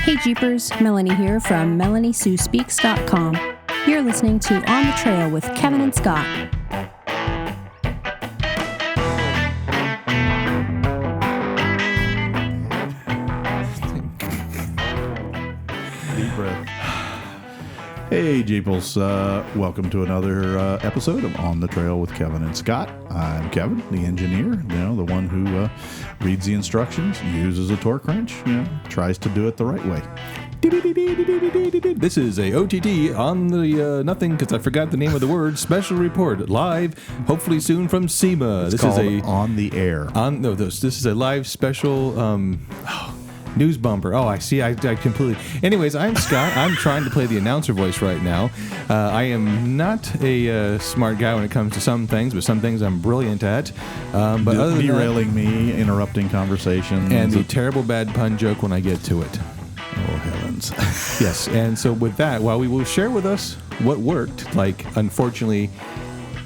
Hey Jeepers, Melanie here from MelanieSueSpeaks.com. You're listening to On the Trail with Kevin and Scott. Deep breath. Hey Jeeples, welcome to another episode of On the Trail with Kevin and Scott. I'm Kevin, the engineer, the one who reads the instructions, uses a torque wrench, tries to do it the right way. This is a OTT on the nothing because I forgot the name of the word. Special report live, hopefully soon from SEMA. This is a on the air. This is a live special news bumper. Oh, I see. I completely. Anyways, I'm Scott. I'm trying to play the announcer voice right now. I am not a smart guy when it comes to some things, but some things I'm brilliant at. But other than derailing me, interrupting conversations, and the terrible bad pun joke when I get to it. Oh, heavens. Yes, and so with that, while we will share with us what worked, like, unfortunately,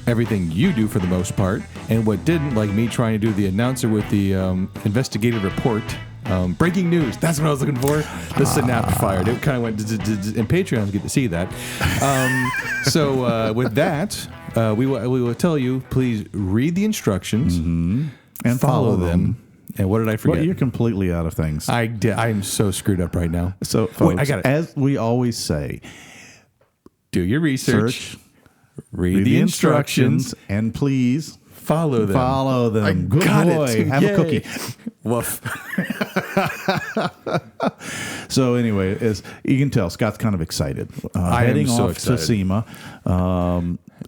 everything you do for the most part, and what didn't, like me trying to do the announcer with the investigative report, breaking news, that's what I was looking for, the synapse fired. It kind of went, and Patreons get to see that. So with that, we will tell you, please read the instructions and follow them. And what did I forget? Well, you're completely out of things. I am so screwed up right now. So, folks, I got it. As we always say, do your research, read the instructions, and please follow them. Follow them. Good boy. Have a cookie. Woof. So anyway, as you can tell, Scott's kind of excited. Heading am so off excited. to SEMA.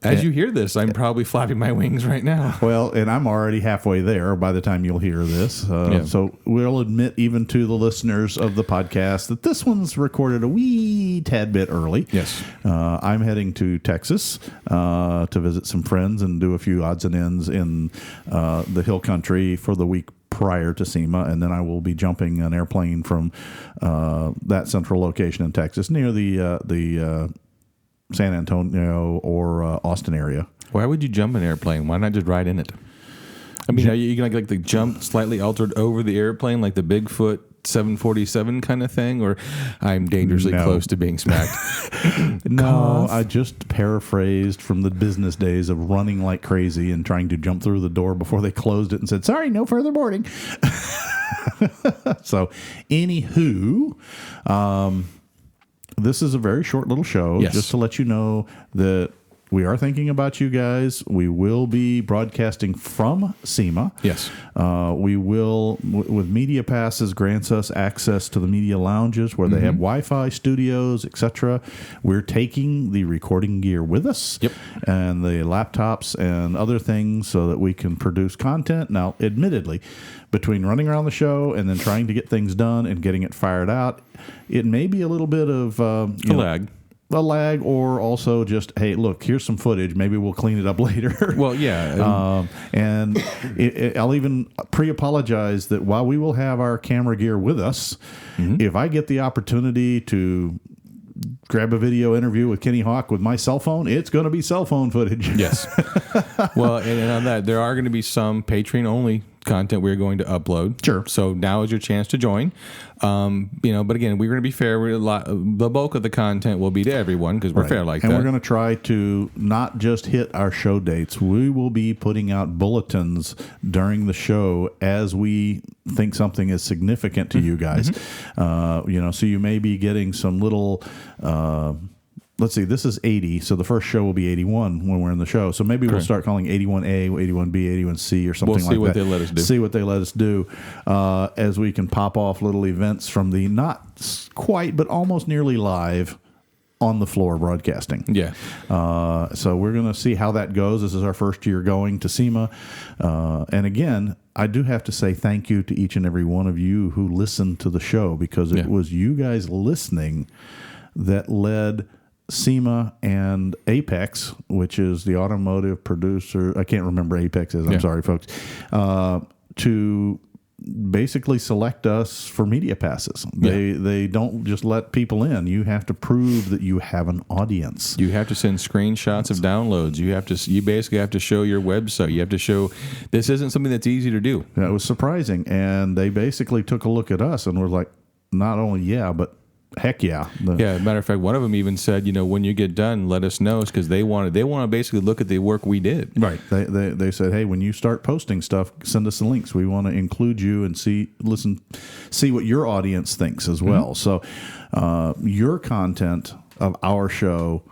As you hear this, I'm probably flapping my wings right now. Well, and I'm already halfway there by the time you'll hear this. So we'll admit even to the listeners of the podcast that this one's recorded a wee tad bit early. Yes. I'm heading to Texas to visit some friends and do a few odds and ends in the hill country for the week prior to SEMA, and then I will be jumping an airplane from that central location in Texas near the San Antonio or Austin area. Why would you jump an airplane? Why not just ride in it? I mean, are you going to like the jump slightly altered over the airplane like the Bigfoot 747 kind of thing, or I'm dangerously close to being smacked? No, I just paraphrased from the business days of running like crazy and trying to jump through the door before they closed it and said, sorry, no further boarding. So, anywho, this is a very short little show, just to let you know that we are thinking about you guys. We will be broadcasting from SEMA. Yes. We will, with Media Passes, grants us access to the media lounges where they have Wi-Fi studios, etc. We're taking the recording gear with us and the laptops and other things so that we can produce content. Now, admittedly, between running around the show and then trying to get things done and getting it fired out, it may be a little bit of lag. A lag, or also just, hey, look, here's some footage. Maybe we'll clean it up later. Well, yeah. And I'll even pre-apologize that while we will have our camera gear with us, if I get the opportunity to grab a video interview with Kenny Hawk with my cell phone, it's going to be cell phone footage. Yes. Well, and on that, there are going to be some Patreon-only content we're going to upload. Sure. So now is your chance to join. But again, we're going to be fair. The bulk of the content will be to everyone because we're fair like that. And we're going to try to not just hit our show dates. We will be putting out bulletins during the show as we think something is significant to you guys. So you may be getting some little... let's see, this is 80, so the first show will be 81 when we're in the show. So maybe we'll start calling 81A, 81B, 81C, or something like that. We'll see what they let us do. See what they let us do as we can pop off little events from the not quite, but almost nearly live on the floor broadcasting. Yeah. So we're going to see how that goes. This is our first year going to SEMA. And again, I do have to say thank you to each and every one of you who listened to the show, because it was you guys listening that led SEMA and Apex, which is the automotive producer, I can't remember Apex is, I'm sorry, folks, to basically select us for media passes. They don't just let people in. You have to prove that you have an audience. You have to send screenshots of downloads. You basically have to show your website. You have to show this isn't something that's easy to do. That was surprising. And they basically took a look at us and were like, not only but Heck yeah. Matter of fact, one of them even said, when you get done, let us know, because they want to basically look at the work we did. Right. They said, hey, when you start posting stuff, send us the links. We want to include you and see what your audience thinks as well. So your content of our show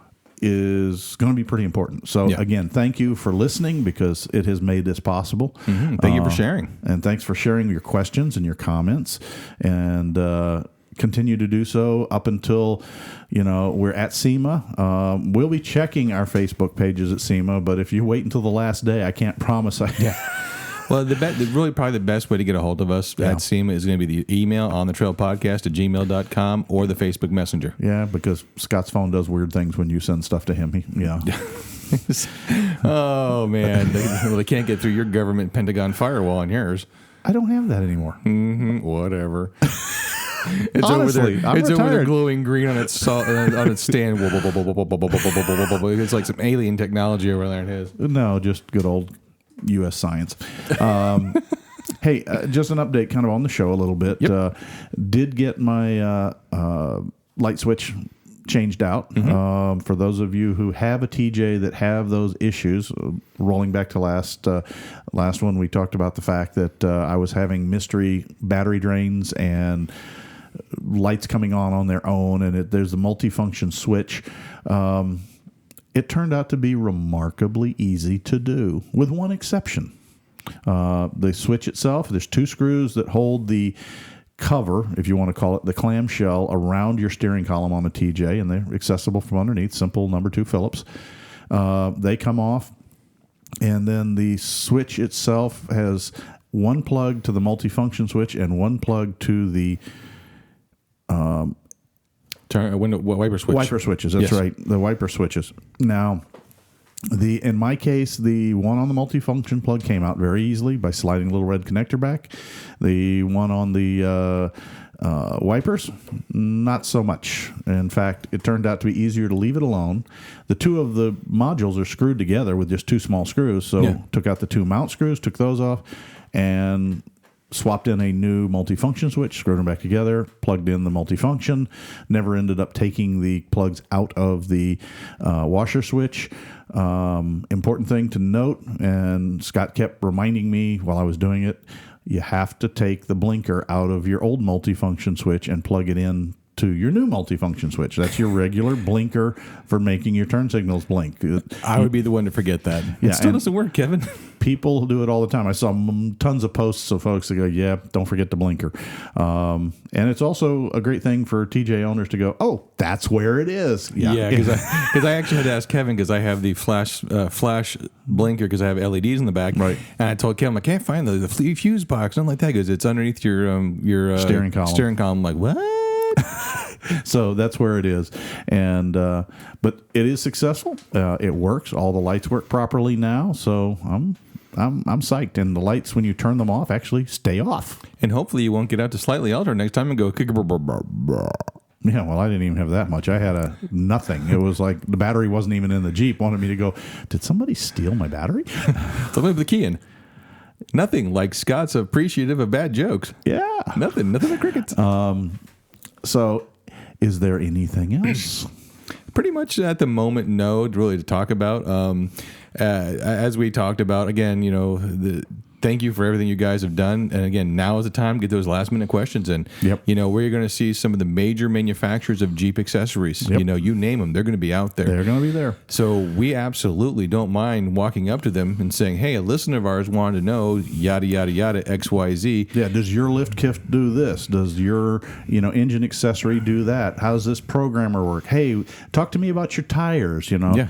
is going to be pretty important. So again, thank you for listening, because it has made this possible. Thank you for sharing. And thanks for sharing your questions and your comments. And continue to do so up until we're at SEMA. We'll be checking our Facebook pages at SEMA, but if you wait until the last day, I can't promise. Well, probably the best way to get a hold of us at SEMA is going to be the email onthetrailpodcast@gmail.com or the Facebook Messenger. Yeah, because Scott's phone does weird things when you send stuff to him. Oh man, they can't get through your government Pentagon firewall on yours. I don't have that anymore. Whatever. It's Honestly, over there. I'm It's retired. over there glowing green on its stand. It's like some alien technology over there. It is. No, just good old U.S. science. Hey, just an update kind of on the show a little bit. Yep. Did get my light switch changed out. For those of you who have a TJ that have those issues, rolling back to last one, we talked about the fact that I was having mystery battery drains and lights coming on their own, and there's a multifunction switch. It turned out to be remarkably easy to do, with one exception. The switch itself, there's two screws that hold the cover, if you want to call it, the clamshell around your steering column on the TJ, and they're accessible from underneath, simple number 2 Phillips. They come off, and then the switch itself has one plug to the multifunction switch and one plug to the wiper switch. Wiper switches, that's right, the wiper switches. Now, in my case, the one on the multifunction plug came out very easily by sliding a little red connector back. The one on the wipers, not so much. In fact, it turned out to be easier to leave it alone. The two of the modules are screwed together with just two small screws, so took out the two mount screws, took those off, and swapped in a new multifunction switch, screwed them back together, plugged in the multifunction, never ended up taking the plugs out of the washer switch. Important thing to note, and Scott kept reminding me while I was doing it, you have to take the blinker out of your old multifunction switch and plug it in to your new multifunction switch. That's your regular blinker for making your turn signals blink. I would be the one to forget that. It still doesn't work, Kevin. People do it all the time. I saw tons of posts of folks that go, yeah, don't forget the blinker. And it's also a great thing for TJ owners to go, oh, that's where it is. Yeah, because I actually had to ask Kevin, because I have the flash blinker because I have LEDs in the back. Right. And I told Kevin, I can't find the fuse box, nothing like that, because it's underneath your steering column. Steering column. I'm like, what? So that's where it is, and but it is successful. It works. All the lights work properly now, so I'm psyched. And the lights, when you turn them off, actually stay off. And hopefully you won't get out to slightly alter next time and go. Yeah, well, I didn't even have that much. I had nothing. It was like the battery wasn't even in the Jeep. Wanted me to go, did somebody steal my battery? So leave the key in. Nothing like Scott's appreciative of bad jokes. Yeah, nothing but crickets. So, is there anything else? Pretty much at the moment, no, really to talk about. As we talked about, again, thank you for everything you guys have done. And again, now is the time to get those last minute questions in. Yep. Where you're going to see some of the major manufacturers of Jeep accessories. Yep. You name them, they're going to be out there. They're going to be there. So we absolutely don't mind walking up to them and saying, hey, a listener of ours wanted to know yada, yada, yada, XYZ. Yeah, does your lift kit do this? Does your engine accessory do that? How does this programmer work? Hey, talk to me about your tires, Yeah.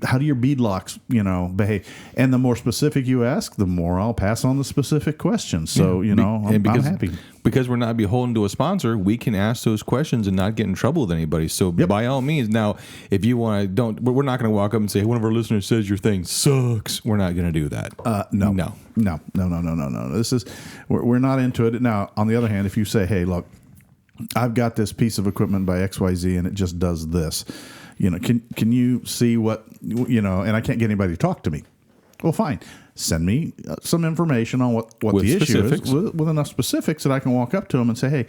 How do your bead locks, behave? And the more specific you ask, the more I'll pass on the specific questions. So, I'm happy. Because we're not beholden to a sponsor, we can ask those questions and not get in trouble with anybody. So by all means, now, if you want to, we're not going to walk up and say, one of our listeners says your thing sucks. We're not going to do that. No. This is, we're not into it. Now, on the other hand, if you say, hey, look, I've got this piece of equipment by XYZ and it just does this, can you see what, and I can't get anybody to talk to me. Well, fine. send me some information on what With the specifics. issue is with enough specifics that I can walk up to them and say, hey,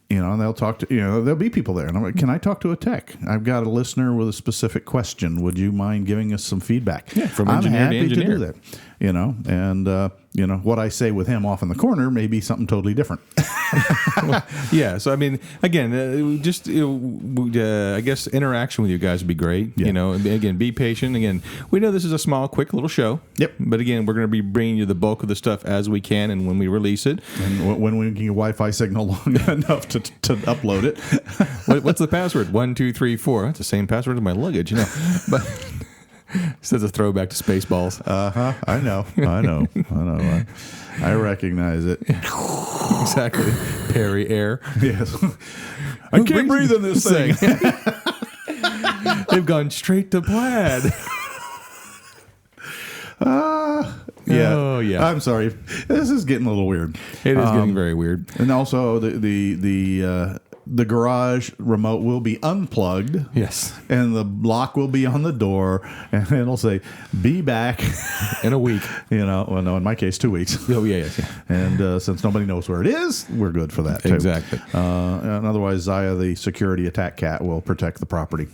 and they'll talk to, there'll be people there. And I'm like, can I talk to a tech? I've got a listener with a specific question. Would you mind giving us some feedback? Yeah, from I'm engineer to happy engineer. to do that. And what I say with him off in the corner may be something totally different. Yeah. So, I mean, again, I guess interaction with you guys would be great. Yeah. Again, be patient. Again, we know this is a small, quick little show. Yep. But again, we're going to be bringing you the bulk of the stuff as we can and when we release it. And when we can get a Wi-Fi signal long enough to upload it. What's the password? 1, 2, 3, 4. That's the same password as my luggage, But this is a throwback to Spaceballs. I know. I recognize it. Exactly. Perry Air. Yes. I can't breathe in this thing. They've gone straight to plaid. Yeah. Oh, yeah. I'm sorry. This is getting a little weird. It is getting very weird. And also the garage remote will be unplugged. Yes. And the lock will be on the door, and it'll say, "Be back In a week. Well, no, in my case, 2 weeks. Oh, yeah. And since nobody knows where it is, we're good for that too. Exactly. And otherwise, Zaya, the security attack cat, will protect the property.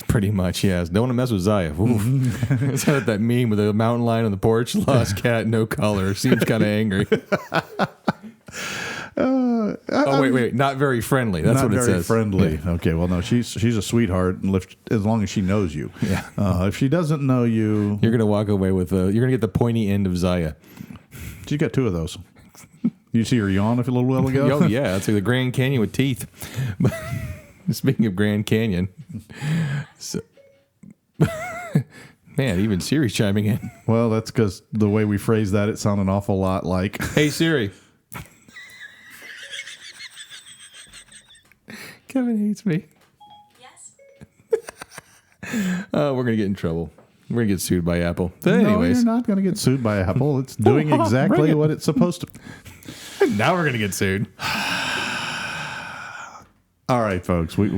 Pretty much, yes. Don't want to mess with Zaya. It's kind of that meme with the mountain lion on the porch. Lost cat, no color. Seems kind of angry. Wait. Not very friendly. That's Not what it very says. friendly. Yeah. Okay, well, no, she's a sweetheart, and as long as she knows you. Yeah. If she doesn't know you, You're going to walk away with you're going to get the pointy end of Zaya. she's got 2 of those. You see her yawn a little while ago? Oh, yeah. It's like the Grand Canyon with teeth. But speaking of Grand Canyon, man, even Siri's chiming in. Well, that's because the way we phrase that, it sounded an awful lot like, Hey, Siri. Kevin hates me. Yes. We're going to get in trouble. We're going to get sued by Apple. But no, anyways. you're not going to get sued by Apple. It's doing bring exactly it. what it's supposed to. Now we're going to get sued. All right, folks, we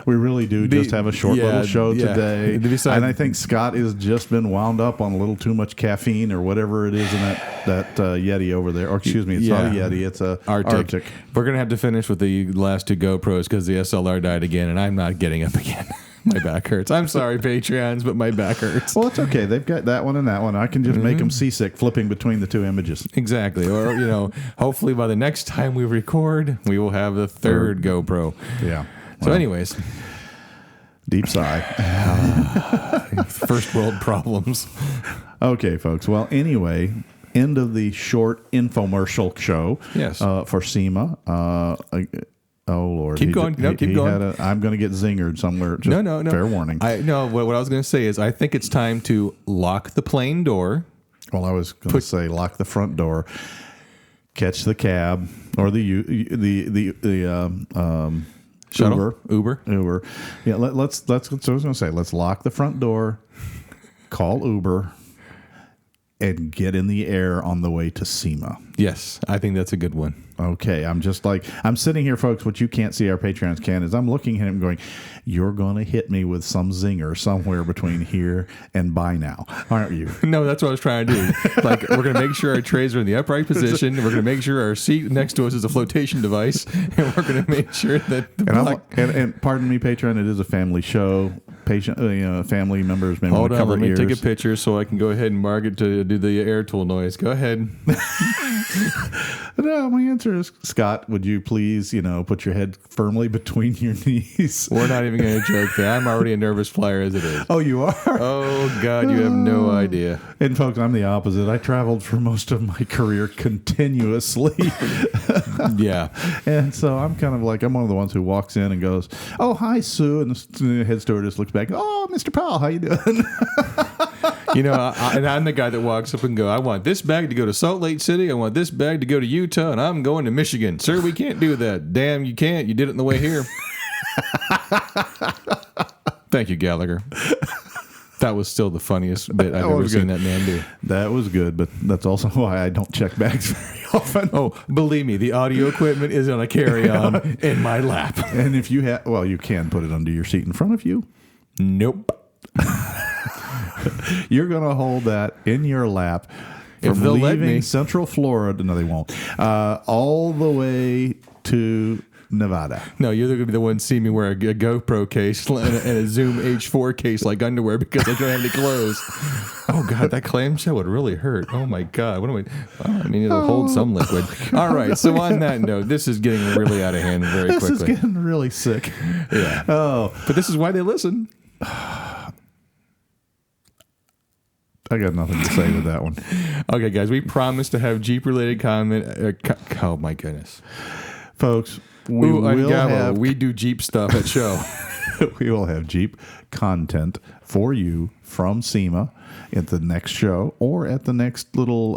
really do just have a short little show today. Besides, and I think Scott has just been wound up on a little too much caffeine or whatever it is in that Yeti over there. Or excuse me, it's not a Yeti, it's a Arctic. We're going to have to finish with the last 2 GoPros because the SLR died again, and I'm not getting up again. My back hurts. I'm sorry, Patreons, but my back hurts. Well, it's okay. They've got that one and that one. I can just make them seasick flipping between the 2 images. Exactly. Or, hopefully by the next time we record, we will have the 3rd GoPro. Yeah. So anyways. Deep sigh. First world problems. Okay, folks. Well, anyway, end of the short infomercial show. Yes. For SEMA. Oh, Lord. Keep going. Keep going. I'm going to get zingered somewhere. Just No. Fair warning. What I was going to say is I think it's time to lock the plane door. Well, I was going to say lock the front door, catch the cab or the Shuttle? Uber. Yeah, let's. So I was going to say, let's lock the front door, call Uber, and get in the air on the way to SEMA. Yes, I think that's a good one. Okay, I'm sitting here, folks. What you can't see, our Patreons can, is I'm looking at him going, you're going to hit me with some zinger somewhere between here and by now, aren't you? No, that's what I was trying to do. Like, we're going to make sure our trays are in the upright position. We're going to make sure our seat next to us is a flotation device. And we're going to make sure that and pardon me, Patreon, it is a family show. Family members may want to cover let me ears. take a picture so I can go ahead and mark it to do the air tool noise. Go ahead. No, my answer is, Scott, would you please, put your head firmly between your knees? We're not even going to joke there. I'm already a nervous flyer as it is. Oh, you are? Oh, God, you have no idea. And, folks, I'm the opposite. I traveled for most of my career continuously. Yeah. And so I'm kind of like, I'm one of the ones who walks in and goes, oh, hi, Sue. And the head stewardess looks back, oh, Mr. Powell, how you doing? And I'm the guy that walks up and go, I want this bag to go to Salt Lake City. I want this bag to go to Utah, and I'm going to Michigan. Sir, we can't do that. Damn, you can't. You did it on the way here. Thank you, Gallagher. That was still the funniest bit I've ever seen that man do. That was good, but that's also why I don't check bags very often. Oh, believe me, the audio equipment is on a carry-on in my lap. And if you have, well, you can put it under your seat in front of you. Nope. You're going to hold that in your lap If from they'll let leaving me. Central Florida. No, they won't. All the way to Nevada. No, you're going to be the one seeing me wear a GoPro case and a Zoom H4 case like underwear because I don't have any clothes. Oh, God, that clamshell would really hurt. Oh, my God. What do I mean, it'll hold some liquid. All right, so on that note, this is getting really out of hand very quickly. This is getting really sick. Yeah. Oh. But this is why they listen. I got nothing to say with that one. Okay, guys, we promised to have Jeep-related comment. Oh, my goodness. Folks, we do Jeep stuff at show. We will have Jeep content for you from SEMA at the next show or at the next little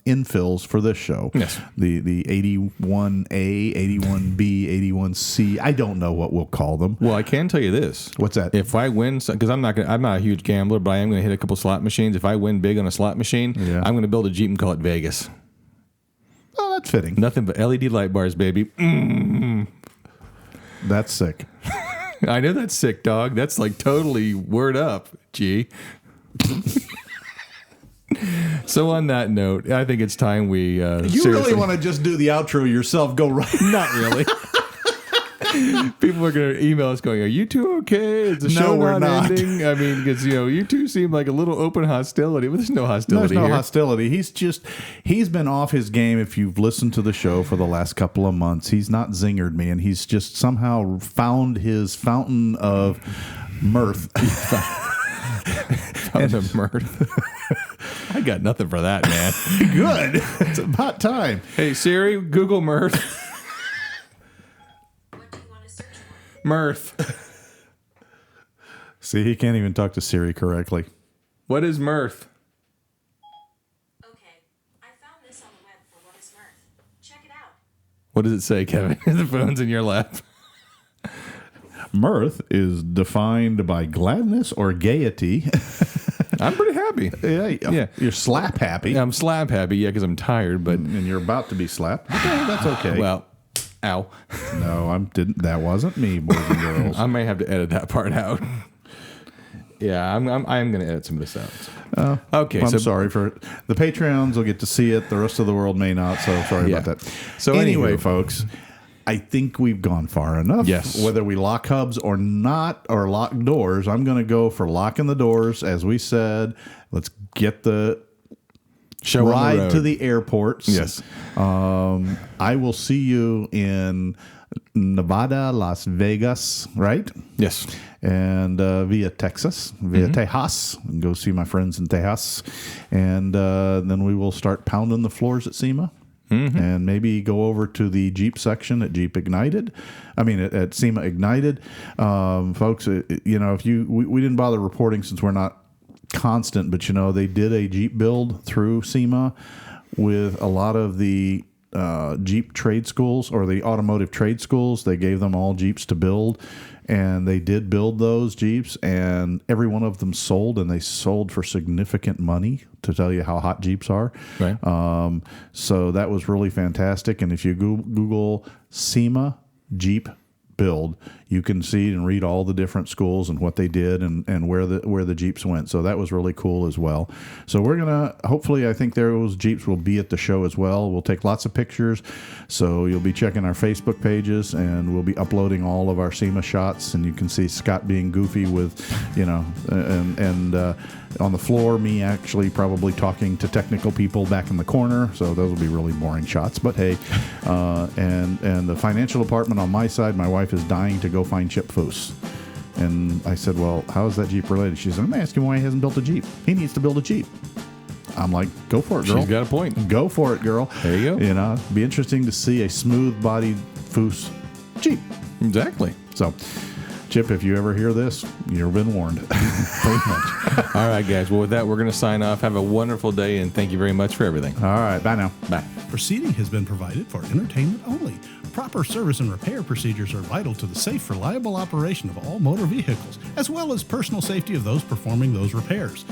infills for this show. Yes. The 81A, 81B, 81C. I don't know what we'll call them. Well, I can tell you this. What's that? If I win, because I'm not a huge gambler, but I am going to hit a couple slot machines. If I win big on a slot machine, I'm going to build a Jeep and call it Vegas. Oh, that's fitting. Nothing but LED light bars, baby. Mm-hmm. That's sick. I know that's sick, dog. That's like totally word up, G. So on that note, I think it's time we you really want to just do the outro yourself? Go right. Not really. People are going to email us going, are you two okay? Is the show not ending? I mean, because, you two seem like a little open hostility, but there's no hostility There's no here. hostility. He's been off his game. If you've listened to the show for the last couple of months, he's not zingered me, and he's just somehow found his fountain of mirth. Fountain of mirth. I got nothing for that, man. Good. It's about time. Hey, Siri, Google mirth. Mirth. See, he can't even talk to Siri correctly. What is mirth? Okay, I found this on the web for what is mirth. Check it out. What does it say, Kevin? The phone's in your lap. Mirth is defined by gladness or gaiety. I'm pretty happy. Yeah. You're slap happy. I'm slap happy, because I'm tired, but... And you're about to be slapped. Okay, that's okay. Well, ow. No, that wasn't me, boys and girls. I may have to edit that part out. Yeah, I'm going to edit some of this out. Okay, I'm sorry for the Patreons will get to see it. The rest of the world may not. So sorry about that. So anyway, anywho, folks, I think we've gone far enough. Yes. Whether we lock hubs or not, or lock doors, I'm going to go for locking the doors. As we said, let's get the show ride to the airports. Yes. I will see you in Nevada, Las Vegas, right? Yes. And via Texas, Tejas. And go see my friends in Tejas. And then we will start pounding the floors at SEMA. And maybe go over to the Jeep section at Jeep Ignited. I mean, at SEMA Ignited. Folks, if we didn't bother reporting since we're not constant, but they did a Jeep build through SEMA with a lot of the Jeep trade schools or the automotive trade schools. They gave them all Jeeps to build, and they did build those Jeeps, and every one of them sold, and they sold for significant money, to tell you how hot Jeeps are. Right. So that was really fantastic. And if you Google SEMA Jeep build, you can see and read all the different schools and what they did and where the Jeeps went. So that was really cool as well. So we're gonna hopefully, I think those Jeeps will be at the show as well. We'll take lots of pictures. So you'll be checking our Facebook pages, and we'll be uploading all of our SEMA shots. And you can see Scott being goofy with, and on the floor, me actually probably talking to technical people back in the corner. So those will be really boring shots. But hey, and the financial department on my side, my wife is dying to go find Chip Foose. And I said, well, how is that Jeep related? She said, I'm asking why he hasn't built a Jeep. He needs to build a Jeep. I'm like, go for it, girl. She's got a point. Go for it, girl. There you go. Be interesting to see a smooth-bodied Foose Jeep. Exactly. So, Chip, if you ever hear this, you've been warned. Pretty much. All right, guys. Well, with that, we're going to sign off. Have a wonderful day, and thank you very much for everything. All right. Bye now. Bye. Proceeding has been provided for entertainment only. Proper service and repair procedures are vital to the safe, reliable operation of all motor vehicles, as well as personal safety of those performing those repairs.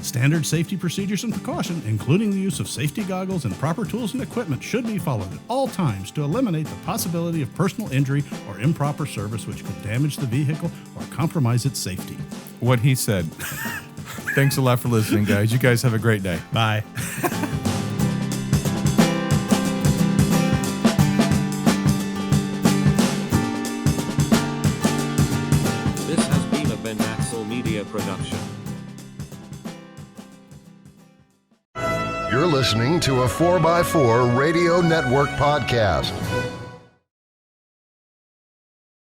Standard safety procedures and precaution, including the use of safety goggles and proper tools and equipment, should be followed at all times to eliminate the possibility of personal injury or improper service which could damage the vehicle or compromise its safety. What he said. Thanks a lot for listening, guys. You guys have a great day. Bye. Media Production. You're listening to a 4x4 Radio Network podcast.